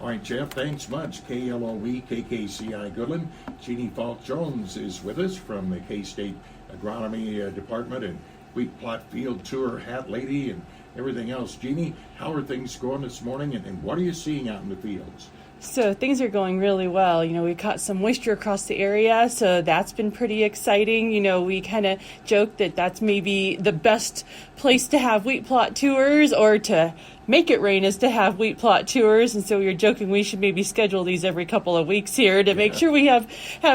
All right, Jeff, thanks much. KLOE, KKCI Goodland. Jeanne Falk Jones is with us from the K-State Agronomy Department and wheat plot field tour, hat lady, and everything else. Jeanne, how are things going this morning, and what are you seeing out in the fields? So things are going really well. We caught some moisture across the area, so that's been pretty exciting. We kind of joke that that's maybe the best place to have wheat plot tours, or to make it rain is to have wheat plot tours. And so we were joking we should maybe schedule these every couple of weeks here to make sure we have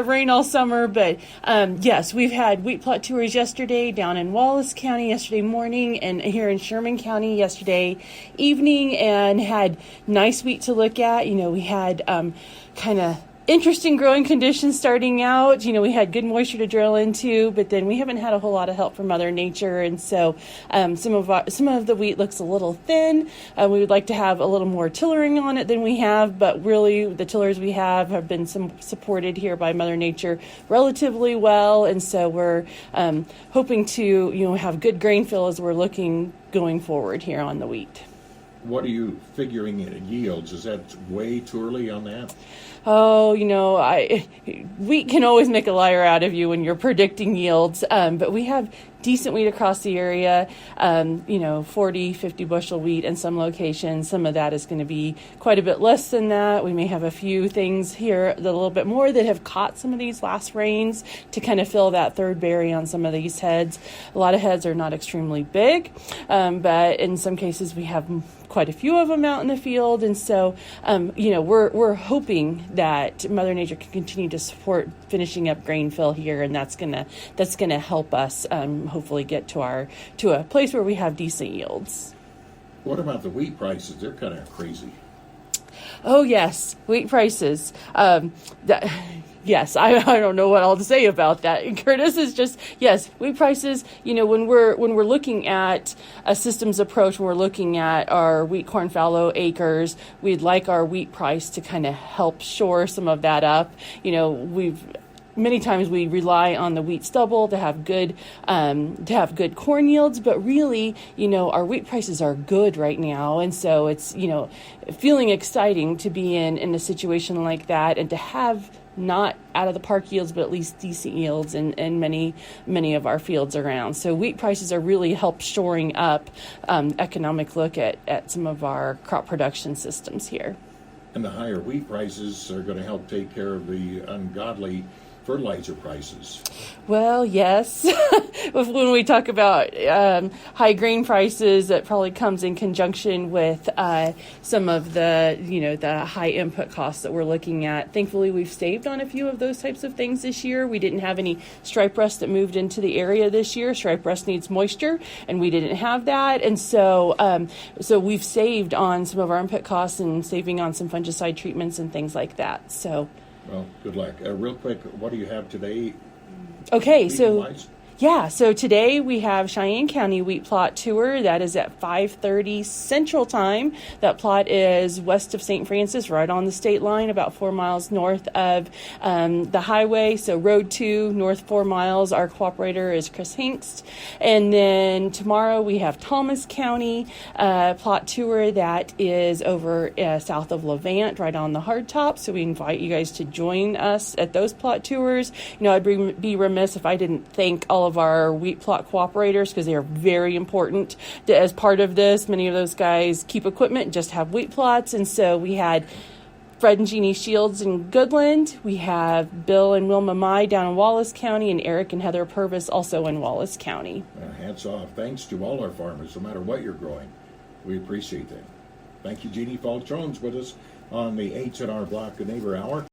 rain all summer. But yes, we've had wheat plot tours yesterday down in Wallace County yesterday morning, and here in Sherman County yesterday evening, and had nice wheat to look at. We had kind of interesting growing conditions starting out. We had good moisture to drill into, but then we haven't had a whole lot of help from Mother Nature, and so some of the wheat looks a little thin. We would like to have a little more tillering on it than we have, but really the tillers we have been supported here by Mother Nature relatively well, and so we're hoping to have good grain fill as we're looking going forward here on the wheat. What are you figuring in yields? Is that way too early on that? Oh, wheat can always make a liar out of you when you're predicting yields, but we have decent wheat across the area, 40, 50 bushel wheat in some locations. Some of that is going to be quite a bit less than that. We may have a few things here that a little bit more that have caught some of these last rains to kind of fill that third berry on some of these heads. A lot of heads are not extremely big, but in some cases we have quite a few of them out in the field, and so we're hoping that Mother Nature can continue to support finishing up grain fill here, and that's gonna help us hopefully get to a place where we have decent yields. What about the wheat prices? They're kind of crazy. Oh yes, wheat prices. Yes, I don't know what all to say about that. Curtis is just, yes, wheat prices, when we're looking at a systems approach, when we're looking at our wheat corn fallow acres, we'd like our wheat price to kind of help shore some of that up. Many times we rely on the wheat stubble to have good corn yields, but really, our wheat prices are good right now, and so it's feeling exciting to be in a situation like that, and to have not out of the park yields, but at least decent yields in many of our fields around. So wheat prices are really help shoring up economic look at some of our crop production systems here. And the higher wheat prices are going to help take care of the ungodly fertilizer prices. Well, yes. When we talk about high grain prices, that probably comes in conjunction with some of the high input costs that we're looking at. Thankfully, we've saved on a few of those types of things this year. We didn't have any stripe rust that moved into the area this year. Stripe rust needs moisture, and we didn't have that. And so we've saved on some of our input costs and saving on some fungicide treatments and things like that. So. Well, good luck. Real quick, what do you have today? Okay, so today we have Cheyenne County wheat plot tour. That is at 5:30 Central Time. That plot is west of St. Francis, right on the state line, about 4 miles north of the highway. So Road 2, north 4 miles. Our cooperator is Chris Hinkst. And then tomorrow we have Thomas County plot tour. That is over south of Levant, right on the hardtop. So we invite you guys to join us at those plot tours. I'd be remiss if I didn't thank all of our wheat plot cooperators, because they are very important as part of this. Many of those guys keep equipment, just have wheat plots, and so we had Fred and Jeanne Shields in Goodland. We have Bill and Wilma Mai down in Wallace County, and Eric and Heather Purvis also in Wallace County. Hats off. Thanks to all our farmers, no matter what you're growing. We appreciate that. Thank you, Jeanne Falk Jones, with us on the H&R Block Neighbor Hour.